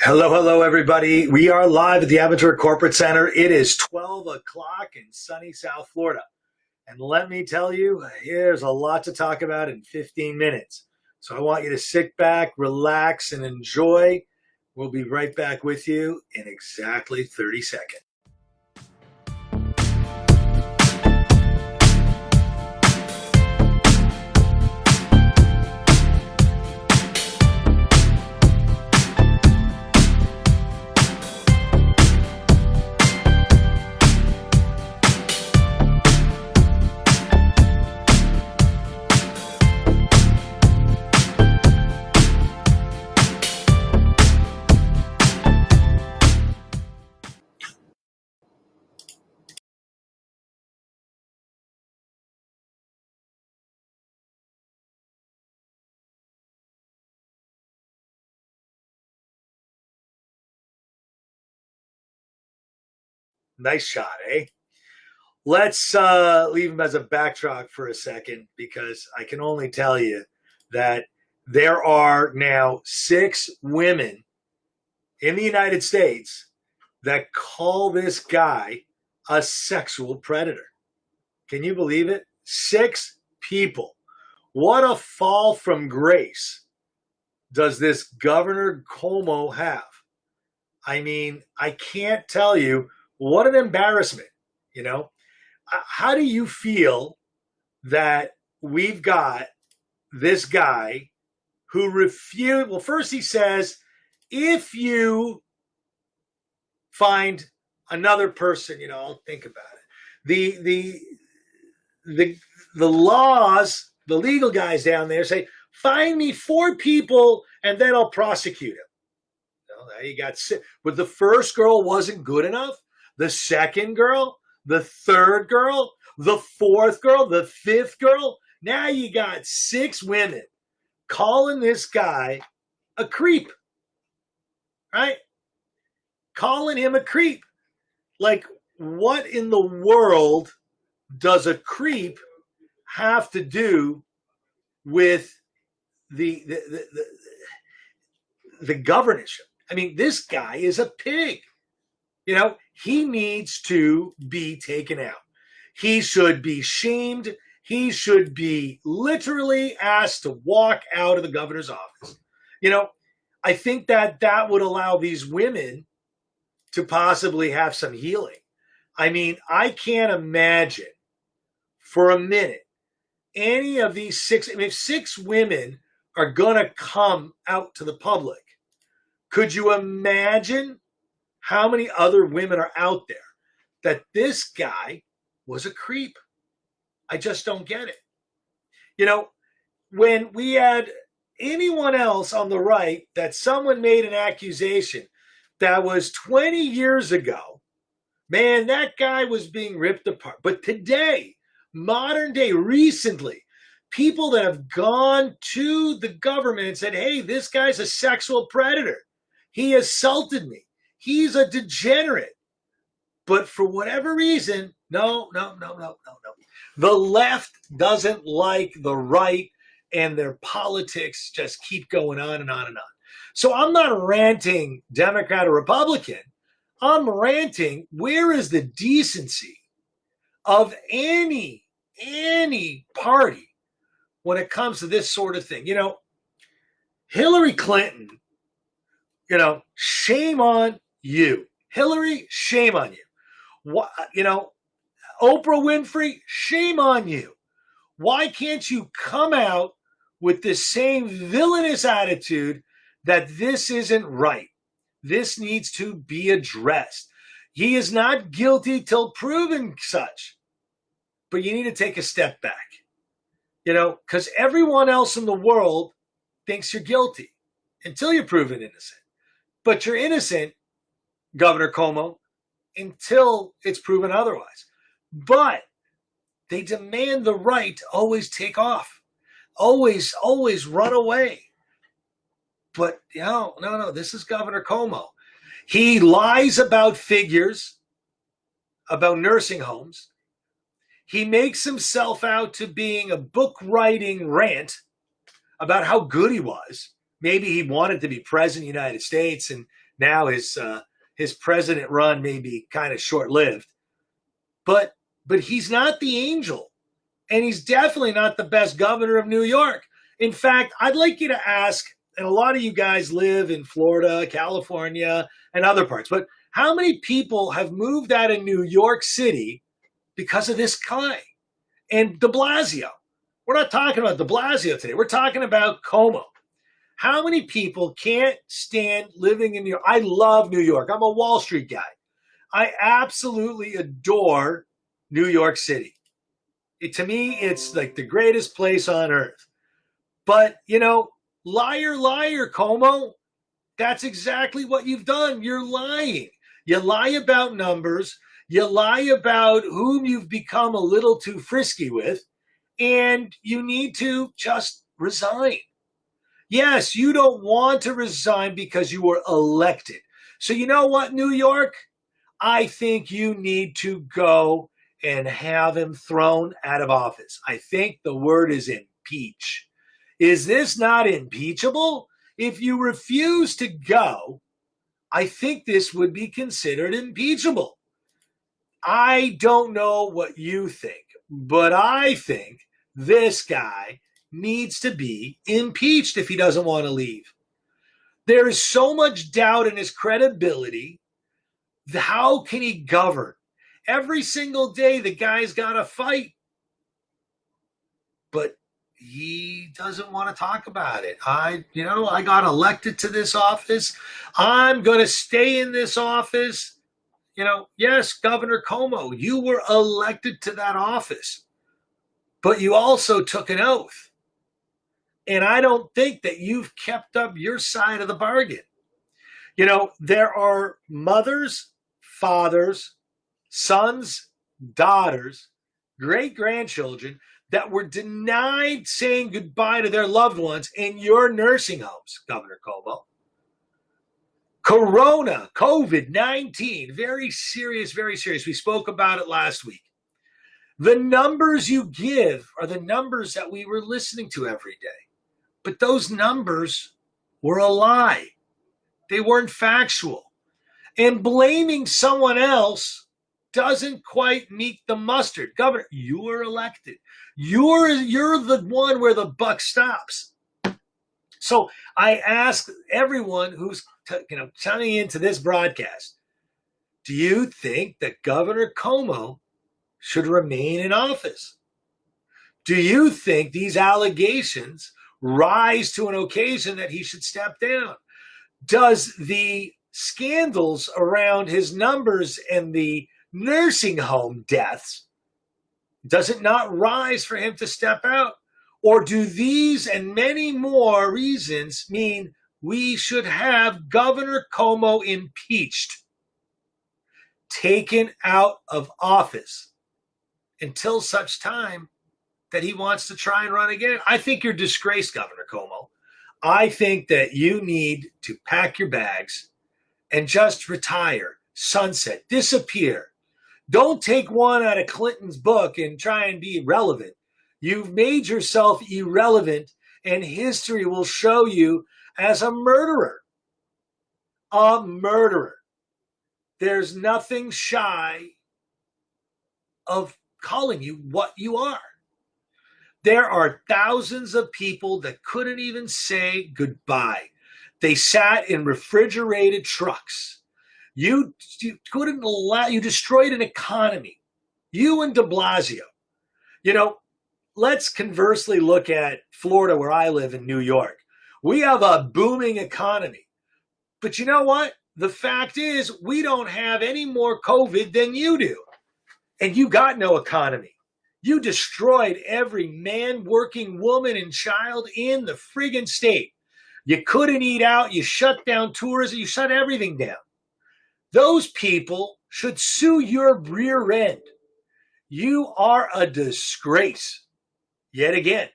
Hello, hello, everybody. We are live at the Aventura Corporate Center. It is 12 o'clock in sunny South Florida. And let me tell you, there's a lot to talk about in 15 minutes. So I want you to sit back, relax, and enjoy. We'll be right back with you in exactly 30 seconds. Nice shot, eh? Let's leave him as a backdrop for a second because I can only tell you that there are now 6 women in the United States that call this guy a sexual predator. Can you believe it? 6 people. What a fall from grace does this Governor Cuomo have? I mean, I can't tell you what an embarrassment, you know? How do you feel that we've got this guy who refused? Well, first he says, if you find another person, I'll think about it. The laws, the legal guys down there say, find me 4 people and then I'll prosecute him. Now you got 6. But the first girl wasn't good enough. The second girl, the third girl, the fourth girl, the fifth girl. Now you got 6 women calling this guy a creep, right? Calling him a creep. Like, what in the world does a creep have to do with the governorship? I mean, this guy is a pig. He needs to be taken out. He should be shamed. He should be literally asked to walk out of the governor's office. I think that would allow these women to possibly have some healing. I mean, I can't imagine for a minute any of these 6, if 6 women are going to come out to the public, could you imagine how many other women are out there that this guy was a creep? I just don't get it. When we had anyone else on the right that someone made an accusation that was 20 years ago, man, that guy was being ripped apart. But today, modern day, recently, people that have gone to the government and said, hey, this guy's a sexual predator. He assaulted me. He's a degenerate. But for whatever reason, no. The left doesn't like the right, and their politics just keep going on and on and on. So I'm not ranting Democrat or Republican. I'm ranting, where is the decency of any party when it comes to this sort of thing? Hillary Clinton, shame on you. Hillary, shame on you. Oprah Winfrey, shame on you. Why can't you come out with the same villainous attitude that this isn't right? This needs to be addressed. He is not guilty till proven such. But you need to take a step back, because everyone else in the world thinks you're guilty until you're proven innocent. But you're innocent, Governor Cuomo, until it's proven otherwise. But they demand the right to always take off, always run away. But no, this is Governor Cuomo. He lies about figures, about nursing homes. He makes himself out to being a book writing rant about how good he was. Maybe he wanted to be president of the United States and Now his president run may be kind of short lived, but he's not the angel, and he's definitely not the best governor of New York. In fact, I'd like you to ask, and a lot of you guys live in Florida, California, and other parts, but how many people have moved out of New York City because of this guy and De Blasio? We're not talking about De Blasio today. We're talking about Cuomo. How many people can't stand living in New York? I love New York. I'm a Wall Street guy. I absolutely adore New York City. To me, it's like the greatest place on earth. But, liar, liar, Cuomo, that's exactly what you've done. You're lying. You lie about numbers. You lie about whom you've become a little too frisky with. And you need to just resign. Yes, you don't want to resign because you were elected. So you know what, New York? I think you need to go and have him thrown out of office. I think the word is impeach. Is this not impeachable? If you refuse to go, I think this would be considered impeachable. I don't know what you think, but I think this guy needs to be impeached if he doesn't want to leave. There is so much doubt in his credibility. How can he govern? Every single day, the guy's got to fight, but he doesn't want to talk about it. I got elected to this office. I'm going to stay in this office. Yes, Governor Cuomo, you were elected to that office, but you also took an oath. And I don't think that you've kept up your side of the bargain. There are mothers, fathers, sons, daughters, great grandchildren that were denied saying goodbye to their loved ones in your nursing homes, Governor Cuomo. Corona, COVID-19, very serious, very serious. We spoke about it last week. The numbers you give are the numbers that we were listening to every day. But those numbers were a lie. They weren't factual. And blaming someone else doesn't quite meet the mustard. Governor, you were elected. You're the one where the buck stops. So I ask everyone who's tuning into this broadcast, do you think that Governor Cuomo should remain in office? Do you think these allegations rise to an occasion that he should step down? Does the scandals around his numbers and the nursing home deaths, does it not rise for him to step out? Or do these and many more reasons mean we should have Governor Cuomo impeached, taken out of office until such time that he wants to try and run again? I think you're disgraced, Governor Cuomo. I think that you need to pack your bags and just retire, sunset, disappear. Don't take one out of Clinton's book and try and be relevant. You've made yourself irrelevant, and history will show you as a murderer. A murderer. There's nothing shy of calling you what you are. There are thousands of people that couldn't even say goodbye. They sat in refrigerated trucks. You couldn't allow, you destroyed an economy. You and de Blasio. Let's conversely look at Florida, where I live, in New York. We have a booming economy. But you know what? The fact is, we don't have any more COVID than you do. And you got no economy. You destroyed every man, working woman, and child in the friggin' state. You couldn't eat out. You shut down tourism. You shut everything down. Those people should sue your rear end. You are a disgrace. Yet again,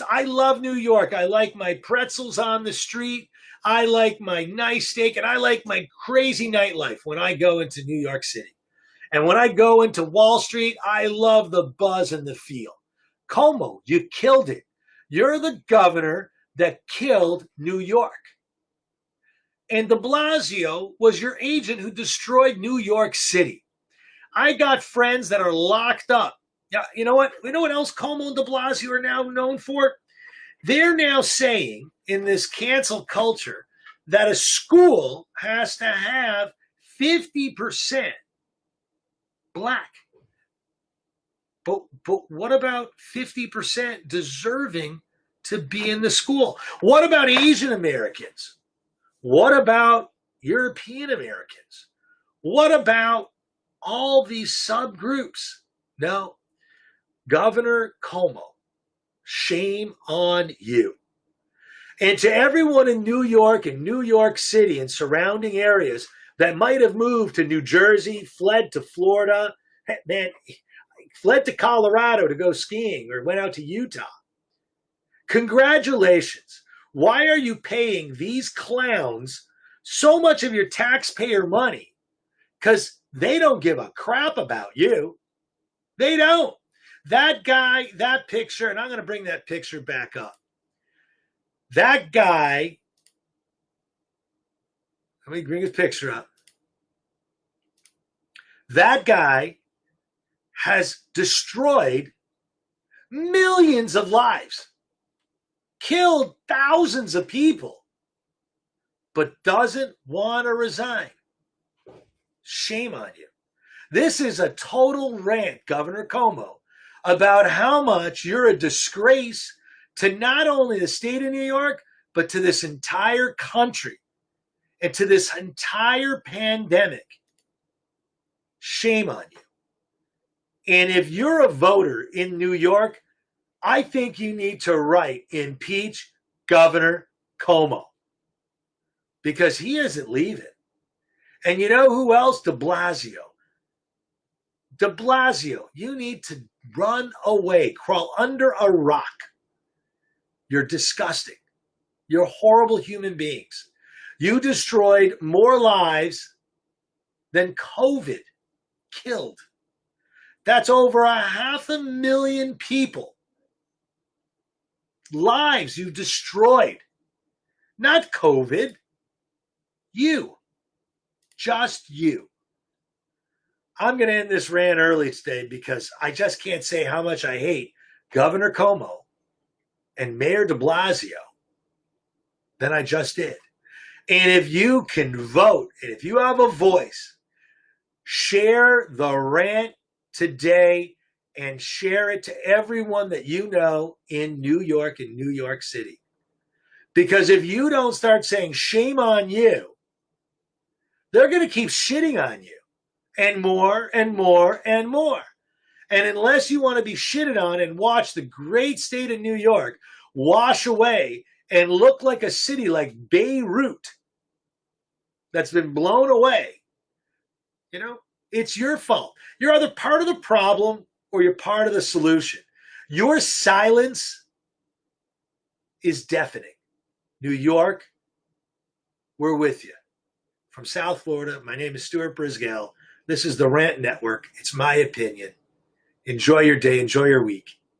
I love New York. I like my pretzels on the street. I like my nice steak, and I like my crazy nightlife when I go into New York City. And when I go into Wall Street, I love the buzz and the feel. Cuomo, you killed it. You're the governor that killed New York. And de Blasio was your agent who destroyed New York City. I got friends that are locked up. Yeah, you know what? You know what else Cuomo and de Blasio are now known for? They're now saying in this cancel culture that a school has to have 50% black. But what about 50% deserving to be in the school? What about Asian Americans? What about European Americans? What about all these subgroups? No, Governor Cuomo, shame on you. And to everyone in New York and New York City and surrounding areas that might have moved to New Jersey, fled to Florida, man, fled to Colorado to go skiing or went out to Utah. Congratulations. Why are you paying these clowns so much of your taxpayer money? Because they don't give a crap about you. They don't. That guy, that picture, and I'm going to bring that picture back up. That guy, let me bring his picture up. That guy has destroyed millions of lives, killed thousands of people, but doesn't want to resign. Shame on you. This is a total rant, Governor Cuomo, about how much you're a disgrace to not only the state of New York, but to this entire country and to this entire pandemic. Shame on you. And if you're a voter in New York, I think you need to write impeach Governor Cuomo because he isn't leaving. And you know who else? De Blasio. De Blasio, you need to run away, crawl under a rock. You're disgusting. You're horrible human beings. You destroyed more lives than COVID killed. That's over 500,000 people. Lives you destroyed. Not COVID. You. Just you. I'm going to end this rant early today because I just can't say how much I hate Governor Cuomo and Mayor de Blasio than I just did. And if you can vote, and if you have a voice, share the rant today and share it to everyone that you know in New York and New York City. Because if you don't start saying shame on you, they're going to keep shitting on you and more and more and more. And unless you want to be shitted on and watch the great state of New York wash away and look like a city like Beirut that's been blown away, you know, it's your fault. You're either part of the problem or you're part of the solution. Your silence is deafening. New York, we're with you. From South Florida, my name is Stuart Brisgell. This is the Rant Network. It's my opinion. Enjoy your day. Enjoy your week.